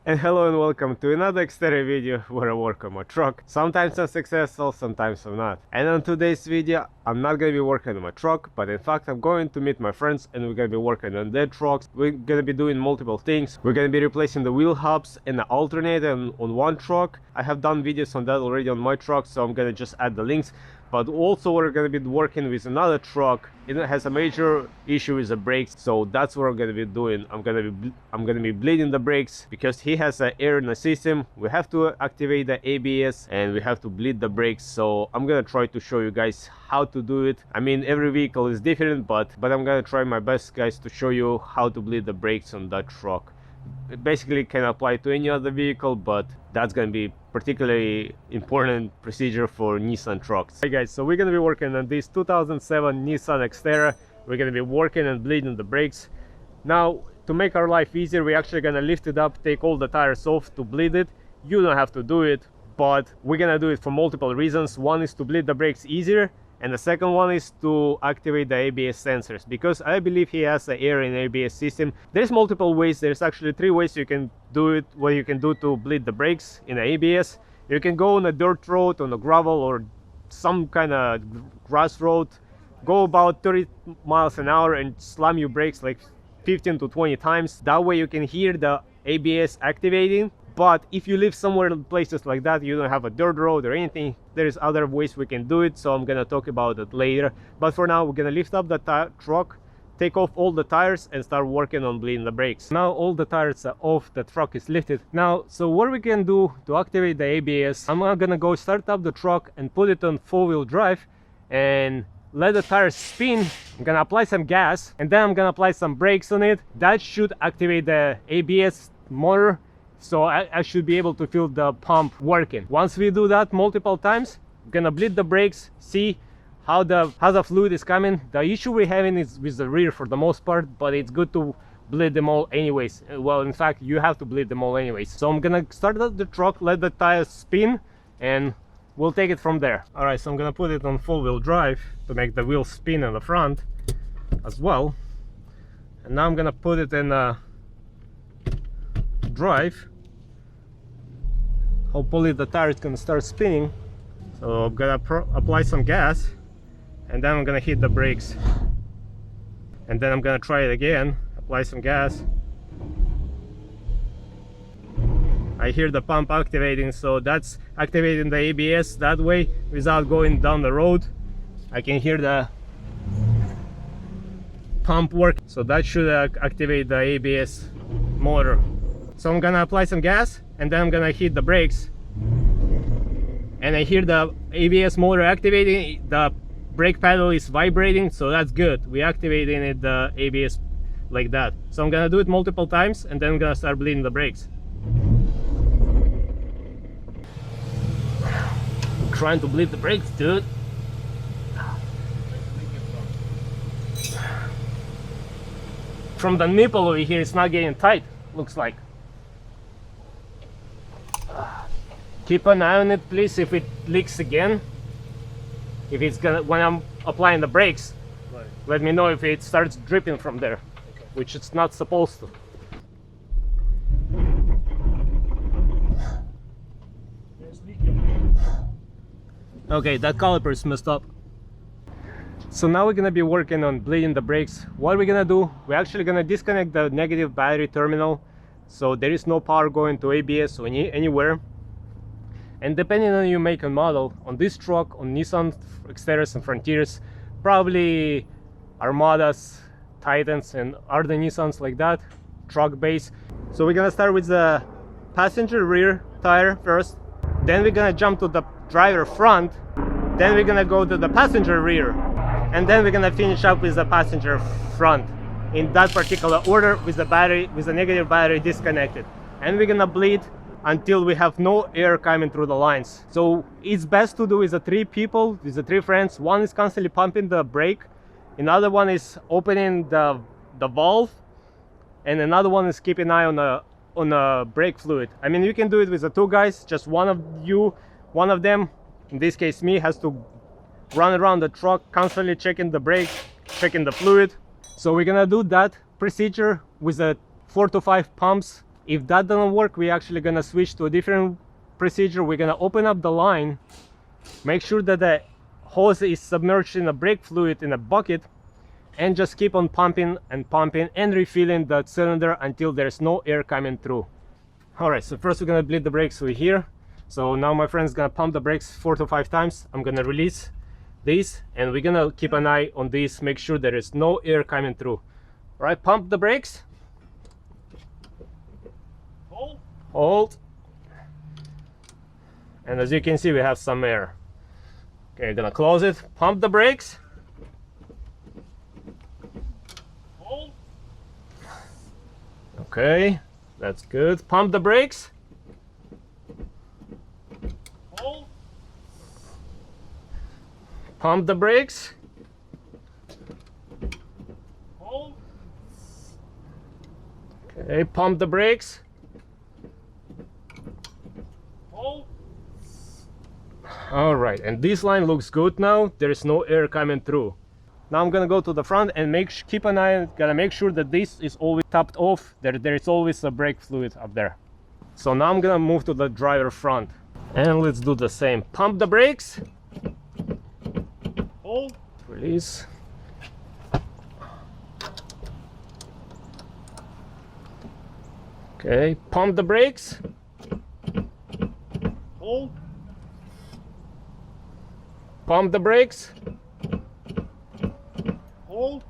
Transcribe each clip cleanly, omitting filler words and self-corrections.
And hello and welcome to another Xterra video where I work on my truck. Sometimes I'm successful, sometimes I'm not. And on today's video, I'm not gonna be working on my truck, but in fact I'm going to meet my friends and we're gonna be working on their trucks. We're gonna be doing multiple things. We're gonna be replacing the wheel hubs and the alternator on one truck. I have done videos on that already on my truck, so I'm gonna just add the links. But also we're gonna be working with another truck. It has a major issue with the brakes, so that's what I'm gonna be doing. I'm gonna be bleeding the brakes because he has an error in the system. We have to activate the ABS and we have to bleed the brakes. So I'm gonna try to show you guys how to do it. I mean, every vehicle is different, but I'm gonna try my best, guys, to show you how to bleed the brakes on that truck. It basically can apply to any other vehicle, but that's gonna be particularly important procedure for Nissan trucks. Hey guys, so we're gonna be working on this 2007 Nissan Xterra. We're gonna be working and bleeding the brakes. Now, to make our life easier, we're actually gonna lift it up, take all the tires off to bleed it. You don't have to do it, but we're gonna do it for multiple reasons. One is to bleed the brakes easier, and the second one is to activate the ABS sensors, because I believe he has an error in the ABS system. There's multiple ways. There's actually 3 ways you can do it, what you can do to bleed the brakes in the ABS. You can go on a dirt road, on a gravel or some kind of grass road, go about 30 miles an hour and slam your brakes like 15 to 20 times. That way you can hear the ABS activating. But if you live somewhere in places like that, you don't have a dirt road or anything, there's other ways we can do it, so I'm gonna talk about it later. But for now, we're gonna lift up the truck, take off all the tires and start working on bleeding the brakes. Now all the tires are off, the truck is lifted. Now, so what we can do to activate the ABS, I'm gonna go start up the truck and put it on 4-wheel drive and let the tires spin. I'm gonna apply some gas and then I'm gonna apply some brakes on it. That should activate the ABS motor. So I should be able to feel the pump working. Once we do that multiple times, I'm gonna bleed the brakes, see how the fluid is coming. The issue we're having is with the rear for the most part, but it's good to bleed them all anyways. Well, in fact, you have to bleed them all anyways. So I'm gonna start up the truck, let the tires spin, and we'll take it from there. All right, so I'm gonna put it on 4-wheel drive to make the wheels spin on the front as well. And now I'm gonna put it in drive. Hopefully the tire is gonna start spinning. So I'm gonna apply some gas and then I'm gonna hit the brakes, and then I'm gonna try it again, apply some gas. I hear the pump activating, so that's activating the ABS that way without going down the road. I can hear the pump work, so that should activate the ABS motor. So I'm gonna apply some gas and then I'm gonna hit the brakes, and I hear the ABS motor activating. The brake pedal is vibrating, so that's good. We activating the ABS like that. So I'm gonna do it multiple times and then I'm gonna start bleeding the brakes. I'm trying to bleed the brakes, dude. From the nipple over here, it's not getting tight, looks like. Keep an eye on it, please, if it leaks again. If it's gonna, when I'm applying the brakes, right, let me know if it starts dripping from there, okay, which it's not supposed to. Okay, that caliper is messed up. So now we're gonna be working on bleeding the brakes. What we're gonna do, we're actually gonna disconnect the negative battery terminal, so there is no power going to ABS or anywhere. And depending on your make and model, on this truck, on Nissan Xterras and Frontiers, probably Armadas, Titans and other Nissans like that, truck base. So we're gonna start with the passenger rear tire first, then we're gonna jump to the driver front, then we're gonna go to the passenger rear, and then we're gonna finish up with the passenger front in that particular order, with the battery, with the negative battery disconnected. And we're gonna bleed until we have no air coming through the lines. So it's best to do with the 3 people, with the 3 friends. One is constantly pumping the brake, another one is opening the valve, and another one is keeping an eye on the brake fluid. I mean, you can do it with the 2 guys. Just one of them, in this case me, has to run around the truck constantly checking the brake, checking the fluid. So we're gonna do that procedure with the 4 to 5 pumps If that doesn't work, we're actually gonna switch to a different procedure. We're gonna open up the line, make sure that the hose is submerged in a brake fluid in a bucket, and just keep on pumping and pumping and refilling the cylinder until there's no air coming through. Alright, so first we're gonna bleed the brakes over here. So now my friend's gonna pump the brakes 4 to 5 times. I'm gonna release these, and we're gonna keep an eye on this, make sure there is no air coming through. Alright, pump the brakes. Hold. And as you can see, we have some air. Okay, gonna close it. Pump the brakes. Hold. Okay, that's good. Pump the brakes. Hold. Pump the brakes. Hold. Okay, pump the brakes. All right, and this line looks good now. There is no air coming through. Now I'm gonna go to the front and keep an eye. Gotta make sure that this is always topped off. There is always a brake fluid up there. So now I'm gonna move to the driver front, and let's do the same. Pump the brakes. Hold. Release. Okay, pump the brakes. Hold. Pump the brakes. Hold.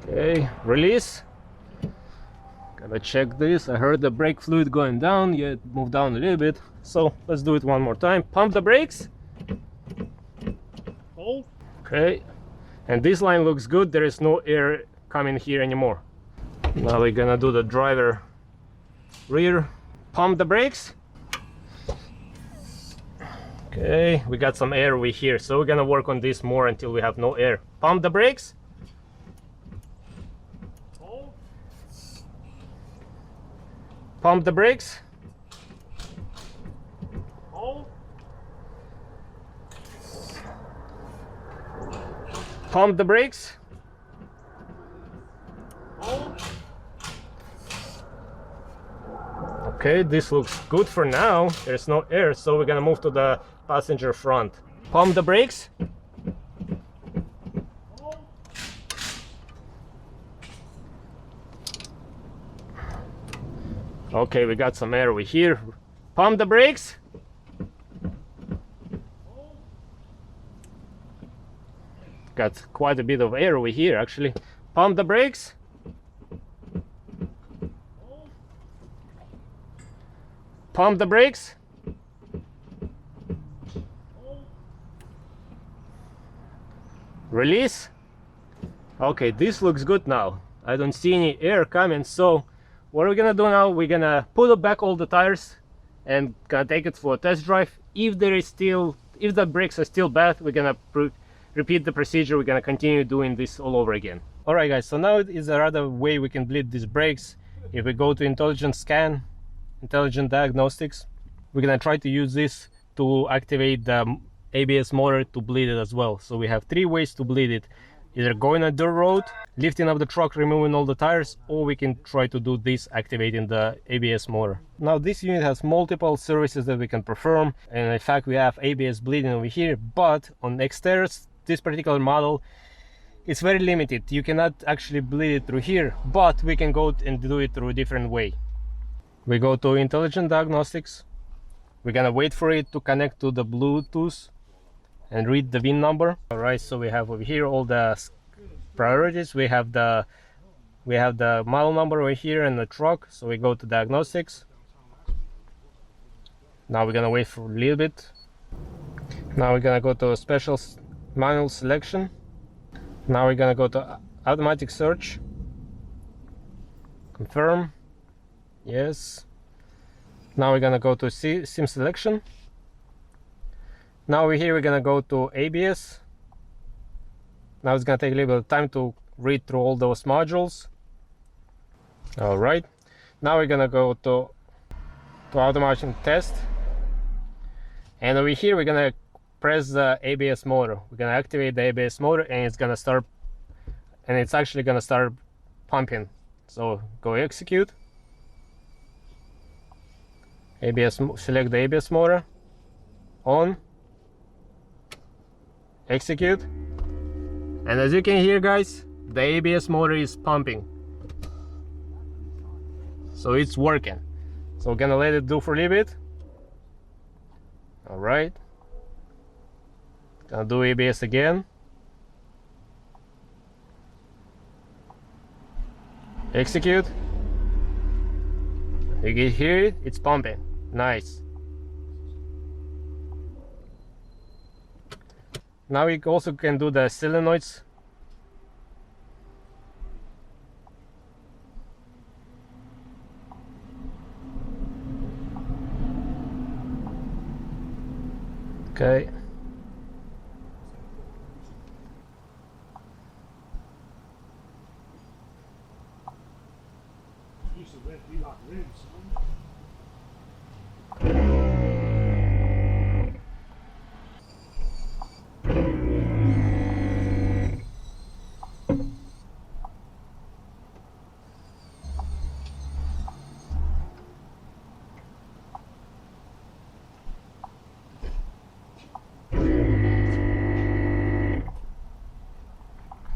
Okay, release. Gotta check this. I heard the brake fluid going down. Yeah, it moved down a little bit. So let's do it one more time. Pump the brakes. Hold. Okay, and this line looks good. There is no air coming here anymore. Now we're gonna do the driver rear. Pump the brakes. Okay, we got some air over here, so we're gonna work on this more until we have no air. Pump the brakes. Hold. Pump the brakes. Hold. Pump the brakes. Hold. Okay, this looks good for now. There's no air, so we're gonna move to the passenger front. Pump the brakes. Okay, we got some air over here. Pump the brakes. Got quite a bit of air over here actually. Pump the brakes. Pump the brakes. Release. Okay, this looks good now. I don't see any air coming, so what we're gonna do now, we're gonna pull back all the tires and gonna take it for a test drive. If the brakes are still bad, we're gonna repeat the procedure. We're gonna continue doing this all over again. Alright guys, so now it is another way we can bleed these brakes. If we go to intelligent scan, intelligent diagnostics, we're gonna try to use this to activate the ABS motor to bleed it as well. So we have 3 ways to bleed it: either going on dirt road, lifting up the truck, removing all the tires, or we can try to do this activating the ABS motor. Now this unit has multiple services that we can perform, and in fact we have ABS bleeding over here, but on Xterra, this particular model, it's very limited. You cannot actually bleed it through here, but we can go and do it through a different way. We go to intelligent diagnostics. We're gonna wait for it to connect to the Bluetooth and read the VIN number. All right, so we have over here all the priorities. We have the model number over here in the truck. So we go to diagnostics. Now we're gonna wait for a little bit. Now we're gonna go to special manual selection. Now we're gonna go to automatic search. Confirm. Yes. Now we're gonna go to SIM selection. Now over here we're gonna go to ABS. Now it's gonna take a little bit of time to read through all those modules. All right. Now we're gonna go to automation test. And over here we're gonna press the ABS motor. We're gonna activate the ABS motor, and it's gonna start, and it's actually gonna start pumping. So go execute, ABS, select the ABS motor, on, execute, and as you can hear guys, the ABS motor is pumping, so it's working. So we're gonna let it do for a little bit. All right, gonna do ABS again, execute. You can hear it, it's pumping. Nice. Now we also can do the solenoids. Okay.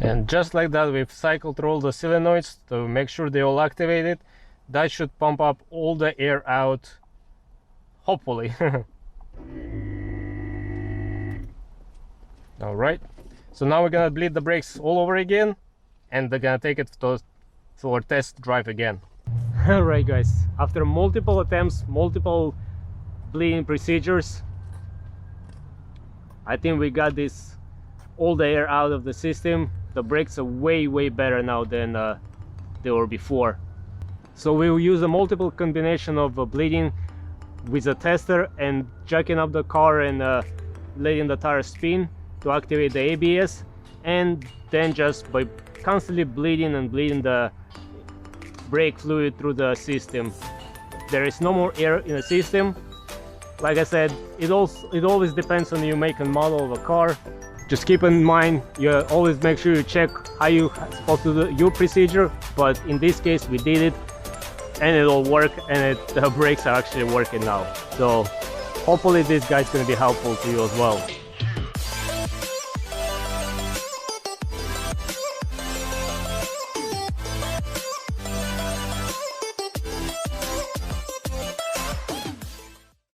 And just like that, we've cycled through all the solenoids to make sure they all activated. That should pump up all the air out, hopefully. All right, so now we're gonna bleed the brakes all over again, and they're gonna take it to our test drive again. All right guys, after multiple attempts, multiple bleeding procedures, I think we got this all the air out of the system. The brakes are way better now than they were before. So we will use a multiple combination of bleeding with a tester and jacking up the car and letting the tire spin to activate the ABS, and then just by constantly bleeding and bleeding the brake fluid through the system. There is no more air in the system. Like I said, it always depends on your make and model of a car. Just keep in mind, you always make sure you check how you're supposed to do your procedure, but in this case we did it and it all worked, and the brakes are actually working now. So hopefully this guide is going to be helpful to you as well.